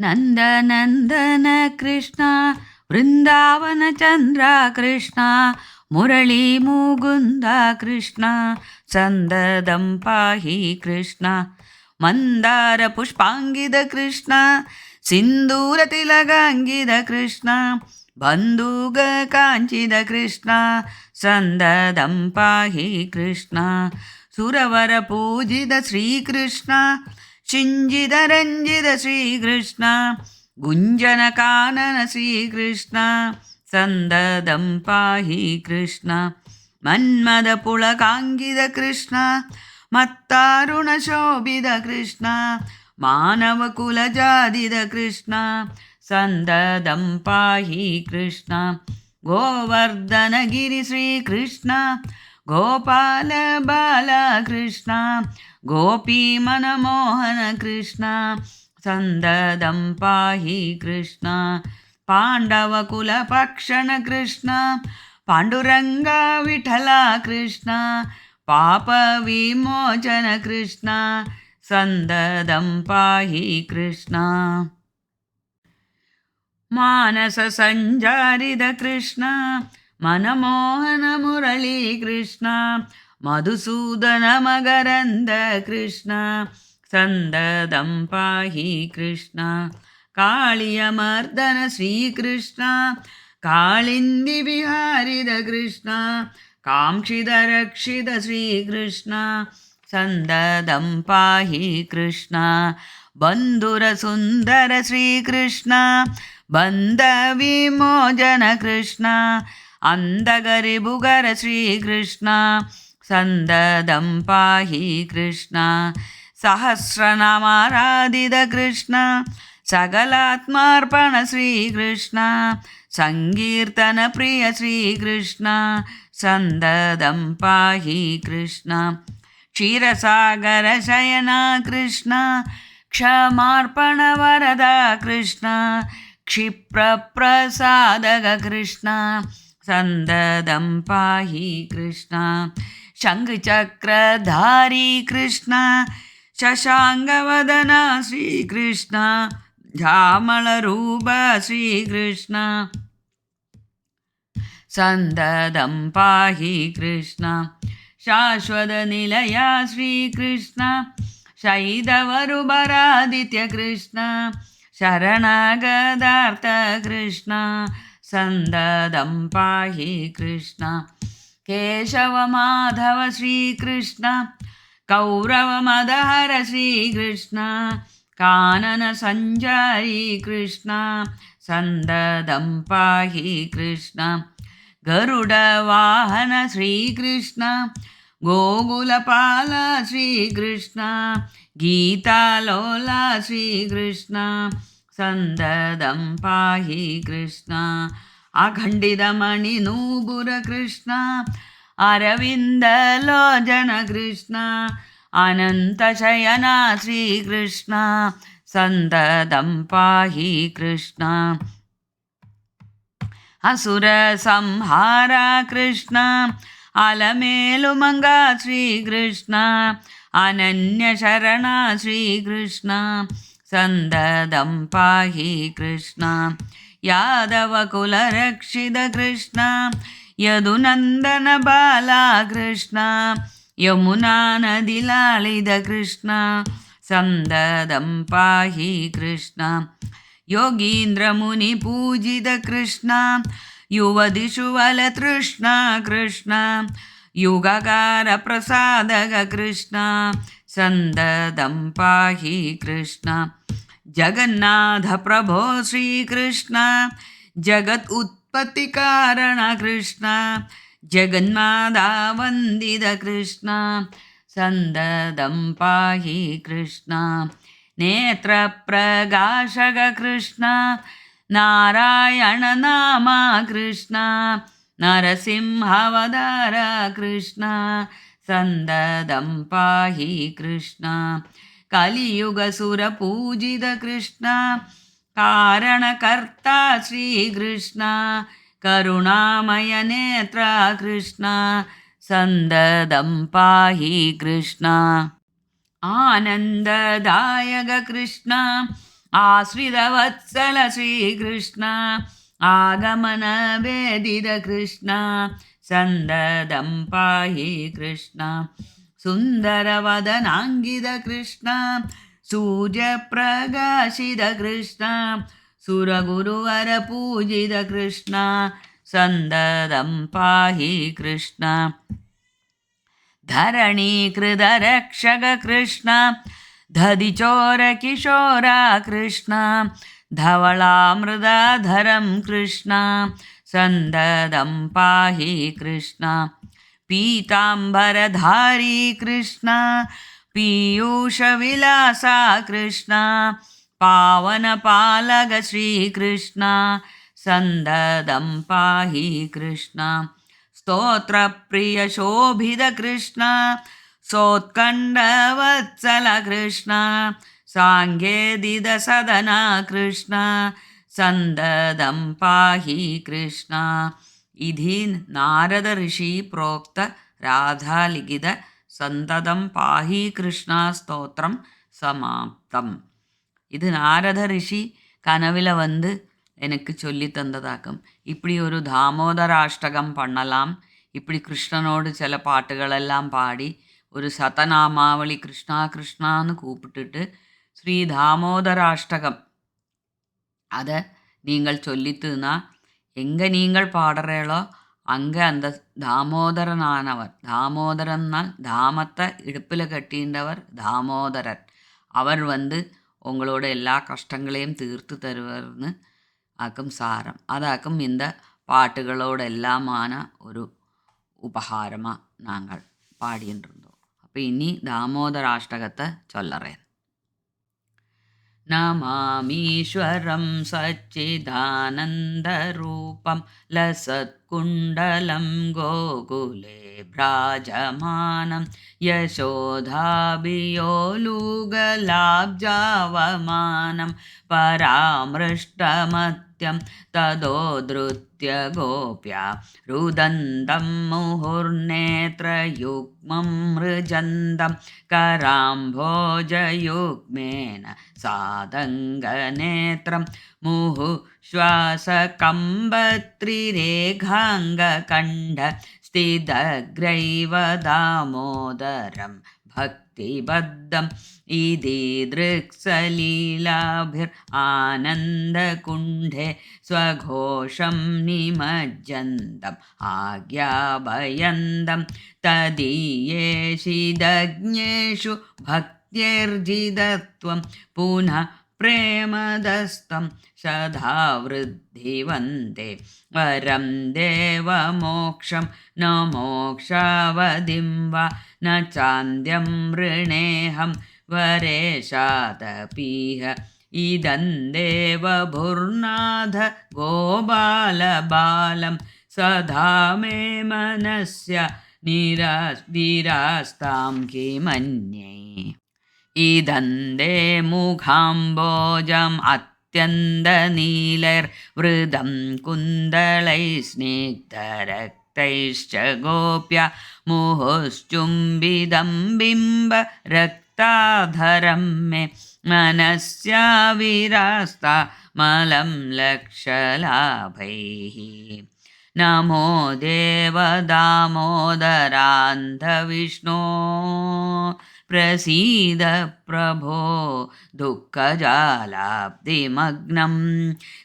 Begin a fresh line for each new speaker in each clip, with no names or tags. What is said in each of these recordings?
ನಂದನಂದನ ಕೃಷ್ಣ ವೃಂದಾವನ ಚಂದ್ರ ಕೃಷ್ಣ ಮುರಳಿ ಮುಗುಂದ ಕೃಷ್ಣ ಸಂದದಂ ಪಾಹಿ ಕೃಷ್ಣ ಮಂದಾರ ಪುಷ್ಪಾಂಗಿದ ಕೃಷ್ಣ ಸಿಂಧೂರ ತಿಲಗಾಂಗಿದ ಕೃಷ್ಣ ಬಂದೂಗ ಕಾಂಚಿದ ಕೃಷ್ಣ ಸಂದದಂ ಪಾಹಿ ಕೃಷ್ಣ ಸುರವರ ಪೂಜಿದ ಶ್ರೀಕೃಷ್ಣ ಶಿಂಜಿದ ರಂಜಿದ ಶ್ರೀಕೃಷ್ಣ ಗುಂಜನ ಕಾನನ ಶ್ರೀಕೃಷ್ಣ ಸಂದದಂ ಪಾಹಿ ಕೃಷ್ಣ ಮನ್ಮದ ಪುಳಕಾಂಗಿದ ಕೃಷ್ಣ ಮತ್ತಾರುಣ ಶೋಭಿದ ಕೃಷ್ಣ ಮಾನವ ಕುಲ ಜಾದಿದ ಕೃಷ್ಣ ಸಂದದಂ ಪಾಹಿ ಕೃಷ್ಣ ಗೋವರ್ಧನಗಿರಿ ಶ್ರೀಕೃಷ್ಣ ಗೋಪಾಲ ಬಾಲ ಕೃಷ್ಣ ಗೋಪಿ ಮನಮೋಹನ ಕೃಷ್ಣ ಸಂದದಂ ಪಾಹಿ ಕೃಷ್ಣ ಪಾಂಡವ ಕುಲ ಪಕ್ಷಣ ಕೃಷ್ಣ ಪಾಂಡುರಂಗ ವಿಠಲ ಕೃಷ್ಣ ಪಾಪ ವಿಮೋಚನ ಕೃಷ್ಣ ಸಂದದಂ ಪಾಹಿ ಕೃಷ್ಣ ಮಾನಸ ಸಂಜಾರಿದ ಕೃಷ್ಣ ಮನಮೋಹನ ಮುರಳಿ ಕೃಷ್ಣ ಮಧುಸೂದನ ಮಕರಂದ ಕೃಷ್ಣ ಸಂದದಂ ಪಾಹಿ ಕೃಷ್ಣ ಕಾಳಿಯ ಮರ್ದನ ಶ್ರೀಕೃಷ್ಣ ಕಾಳಿಂದಿ ವಿಹಾರಿದ ಕೃಷ್ಣ ಕಾಂಕ್ಷಿದ ರಕ್ಷಿದ ಶ್ರೀಕೃಷ್ಣ ಸಂದದಂ ಪಾಹಿ ಕೃಷ್ಣ ಬಂಧುರ ಸುಂದರ ಶ್ರೀಕೃಷ್ಣ ಬಂಧ ವಿಮೋಚನ ಕೃಷ್ಣ ಅಂದಗರಿಬುಗರ ಶ್ರೀಕೃಷ್ಣ ಸಂದದಂ ಪಾಹಿ ಕೃಷ್ಣ ಸಹಸ್ರನಾಮಾರಾಧಿದ ಕೃಷ್ಣ ಸಕಲಾತ್ಮಾರ್ಪಣ ಶ್ರೀಕೃಷ್ಣ ಸಂಕೀರ್ತನ ಪ್ರಿಯ ಶ್ರೀಕೃಷ್ಣ ಸಂದದಂ ಪಾಹಿ ಕೃಷ್ಣ ಕ್ಷೀರಸಾಗರ ಶಯನ ಕೃಷ್ಣ ಕ್ಷಮಾರ್ಪಣ ವರದ ಕೃಷ್ಣ ಕ್ಷಿಪ್ರ ಪ್ರಸಾದಗ ಕೃಷ್ಣ ಸಂದದಂ ಪಾಹಿ ಕೃಷ್ಣ ಶಂಖಚಕ್ರಧಾರಿ ಕೃಷ್ಣ ಶಶಾಂಗವದನ ಶ್ರೀಕೃಷ್ಣ ಶ್ಯಾಮಳ ರೂಪ ಶ್ರೀಕೃಷ್ಣ ಸಂದದಂ ಪಾಹಿ ಕೃಷ್ಣ ಶಾಶ್ವತ ನಿಲಯ ಶ್ರೀಕೃಷ್ಣ ಶೈದವರು ಬರಾದಿತ್ಯ ಕೃಷ್ಣ ಶರಣಾಗದಾರ್ಥ ಕೃಷ್ಣ ಸಂದದಂ ಪಾಹಿ ಕೃಷ್ಣ ಕೇಶವ ಮಾಧವ ಶ್ರೀಕೃಷ್ಣ ಕೌರವ ಮದಹರ ಶ್ರೀಕೃಷ್ಣ ಕಾನನ ಸಂಜಾರಿ ಕೃಷ್ಣ ಸಂದದಂ ಪಾಹಿ ಕೃಷ್ಣ ಗರುಡ ವಾಹನ ಶ್ರೀಕೃಷ್ಣ ಗೋಕುಲಪಾಲ ಶ್ರೀಕೃಷ್ಣ ಗೀತಾಲೋಲ ಶ್ರೀಕೃಷ್ಣ ಸಂದದಂ ಪಾಹಿ ಕೃಷ್ಣ ಅಖಂಡಿತ ಮಣಿ ನೂಪುರ ಕೃಷ್ಣ ಅರವಿಂದ ಲೋಚನ ಕೃಷ್ಣ ಅನಂತ ಶಯನ ಶ್ರೀಕೃಷ್ಣ ಸಂದದಂ ಪಾಹಿ ಕೃಷ್ಣ ಅಸುರ ಸಂಹಾರ ಕೃಷ್ಣ ಅಲಮೇಲು ಮಂಗ ಶ್ರೀಕೃಷ್ಣ ಅನನ್ಯ ಶರಣ ಶ್ರೀಕೃಷ್ಣ ಸಂದದಂ ಪಾಹಿ ಕೃಷ್ಣ ಯಾದವ ಕುಲ ರಕ್ಷಿತ ಕೃಷ್ಣ ಯದುನಂದನ ಬಾಲ ಕೃಷ್ಣ ಯಮುನಾ ನದಿ ಲಾಳಿದ ಕೃಷ್ಣ ಸಂದದಂ ಪಾಹಿ ಕೃಷ್ಣ ಯೋಗೀಂದ್ರ ಮುನಿ ಪೂಜಿತ ಕೃಷ್ಣ ಯುವದಿಷು ವಲ ತೃಷ್ಣ ಕೃಷ್ಣ ಯುಗಕಾರ ಪ್ರಸಾದಗ ಕೃಷ್ಣ ಸಂದದಂ ಪಾಹಿ ಕೃಷ್ಣ ಜಗನ್ನಾಥ ಪ್ರಭೋ ಶ್ರೀಕೃಷ್ಣ ಜಗತ್ ಉತ್ಪತ್ತಿ ಕಾರಣ ಕೃಷ್ಣ ಜಗನ್ಮಾತಾ ವಂದಿತ ಕೃಷ್ಣ ಸಂದದಂ ಪಾಹಿ ಕೃಷ್ಣ ನೇತ್ರ ಪ್ರಕಾಶಕ ಕೃಷ್ಣ ನಾರಾಯಣ ನಾಮ ಕೃಷ್ಣ ನರಸಿಂಹಾವತಾರ ಕೃಷ್ಣ ಸಂದದಂ ಪಾಹಿ ಕೃಷ್ಣ ಕಲಿಯುಗ ಸುರ ಪೂಜಿತ ಕೃಷ್ಣ ಕಾರಣಕರ್ತ ಶ್ರೀಕೃಷ್ಣ ಕರುಣಾಮಯ ನೇತ್ರ ಕೃಷ್ಣ ಸಂದದಂ ಪಾಹಿ ಕೃಷ್ಣ ಆನಂದದಾಯಕ ಕೃಷ್ಣ ಆಶ್ರಿತವತ್ಸಲ ಶ್ರೀಕೃಷ್ಣ ಆಗಮನ ವೇದಿದ ಕೃಷ್ಣ ಸಂದದಂ ಪಾಹಿ ಕೃಷ್ಣ ಸುಂದರವದನಾಂಗಿದ ಕೃಷ್ಣ ಸೂರ್ಯಪ್ರಕಾಶಿದ ಕೃಷ್ಣ ಸುರಗುರುವರ ಪೂಜಿದ ಕೃಷ್ಣ ಸಂದದಂ ಪಾಹಿ ಕೃಷ್ಣ ಧರಣೀಕೃತ ರಕ್ಷಕ ಕೃಷ್ಣ ದಧಿಚೋರ ಕಿಶೋರ ಕೃಷ್ಣ ಧವಳಾಮೃತಧರಂ ಕೃಷ್ಣ ಸಂದದಂ ಪಾಹಿ ಕೃಷ್ಣ ಪೀತಾಂಬರಧಾರಿ ಕೃಷ್ಣ ಪೀಯೂಷವಿಲಾಸ ಕೃಷ್ಣ ಪಾವನಪಾಲಕ ಶ್ರೀಕೃಷ್ಣ ಸಂದದಂ ಪಾಹಿ ಕೃಷ್ಣ ಸ್ತೋತ್ರಪ್ರಿಯ ಶೋಭಿತ ಕೃಷ್ಣ ಸೋತ್ಕಂಡವತ್ಸಲ ಕೃಷ್ಣ ಸಾಂಗೇದಿದ ಸದನ ಕೃಷ್ಣ ಸಂದದಂ ಪಾಹಿ ಕೃಷ್ಣ. ఇది నారద ఋషి ప్రోక్త రాధాలిఖిత சந்ததம் பாஹி கிருஷ்ணா ஸ்தோத்திரம் சமாப்தம். இது நாரத ரிஷி கனவில் வந்து எனக்கு சொல்லி தந்ததாக்கும். இப்படி ஒரு தாமோதராஷ்டகம் பண்ணலாம். இப்படி கிருஷ்ணனோடு சில பாட்டுகளெல்லாம் பாடி ஒரு சதநாமாவளி கிருஷ்ணா கிருஷ்ணான்னு கூப்பிட்டுட்டு ஸ்ரீ தாமோதராஷ்டகம் அதை நீங்கள் சொல்லித்துனா எங்கே நீங்கள் பாடுறீங்களோ அங்கே அந்த தாமோதரனானவர், தாமோதரன்னால் தாமத்தை இடுப்பில் கட்டின்றவர் தாமோதரர், அவர் வந்து உங்களோட எல்லா கஷ்டங்களையும் தீர்த்து தருவார்னு ஆக்கும் சாரம். அதாக்கும் இந்த பாட்டுகளோட எல்லாமான ஒரு உபகாரமாக நாங்கள் பாடின்னு இருந்தோம். அப்போ இனி தாமோதராஷ்டகத்தை சொல்லறேன். நமாமீஸ்வரம் சச்சிதானந்தரூபம் லசத்குண்டலம் கோகுலே பிராஜமானம் யசோதாபியோலுகலாப்ஜாவமானம் பராமృష్టமத்யம் ததோத்ருத்ய கோப்யா ருதந்தம் முहुर्नेत्रयुग्मं मृजन्दं कराम्भोजयुग्मेन सादङ्गनेत्रं मुहुश्वासकम्बत्रिरेखाङ्गकण्ठ स्थितग्रैव दामोदरं भक्तिबद्धं इदिदृक्सलीलाभिरानन्दकुण्ठे स्वघोषं निमज्जन्तम् आज्ञाभयन्दं तदीयेषिदज्ञेषु भक्त्यर्जितत्वं पुनः प्रेमदस्तं शधावृद्धिवन्दे वरं देवमोक्षं न मोक्षावधिं वा न चान्द्यं ऋणेऽहं वरेशादपीह इदं देवभुर्नाथ गोपालबालं सदा मे मनस्य निरास्तां किमन्ये इदन्दे मुखाम्बोजम् अत्यन्तनीलैर्वृतं कुन्दलैस्निग्धरक्तैश्च गोप्या मुहुश्चुम्बितं बिम्बरक्ताधरं मे मनस्याविरास्ता मलं लक्षलाभैः नमो देवदामोदरान्धविष्णो प्रसीद प्रभो दुःखजालाब्धिमग्नं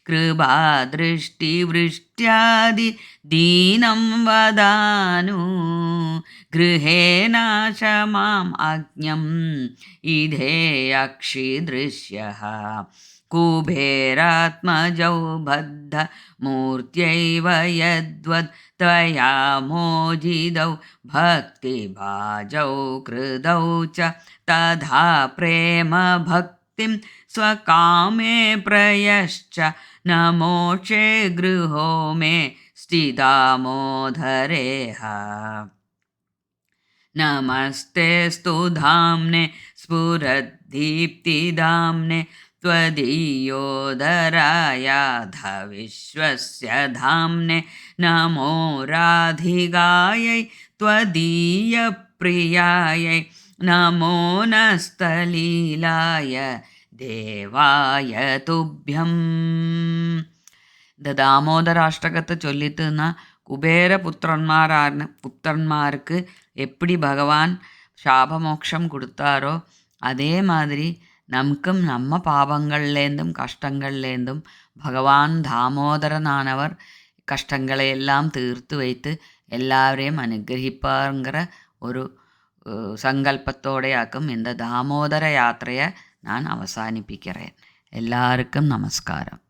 कृपादृष्टिवृष्ट्यादि दीनं वदानु गृहे नाश माम् अज्ञम् इधेयक्षिदृश्यः कुबेरात्मजौ बद्ध मूर्त्यैव यद्वद् त्वया मोजितौ भक्तिभाजौ कृतौ च तथा प्रेम भक्तिं स्वकामे प्रयश्च न मोक्षे गृहो मे स्थितामोधरेह नमस्तेऽस्तु धाम्ने स्फुरद्दीप्तिदाम्ने त्वदीयोदरायाधविश्वस्य धाम्ने नमो राधिकायै त्वदीयप्रियायै नमो नस्तलीलाय ദേവായ തുഭ്യം. ഇത് ദാമോദരാഷ്ടകത്തെ ചൊല്ലിത്തുന്ന പുത്രന്മാർക്ക് எப்படி பகவான் சாபமோக்ஷம் கொடுத்தாரோ அதே மாதிரி நமக்கும் நம்ம பாபங்கள்லேருந்தும் கஷ்டங்கள்லேருந்தும் பகவான் தாமோதரனானவர் கஷ்டங்களை எல்லாம் தீர்த்து வைத்து எல்லாரையும் അനുഗ്രഹിപ്പാറുங்கிற ഒരു സങ്കല്പത്തോടെയാക്കും இந்த தாமோதர யாத்திரையை நான் அவசானிப்பிக்கிறேன். எல்லாருக்கும் நமஸ்காரம்.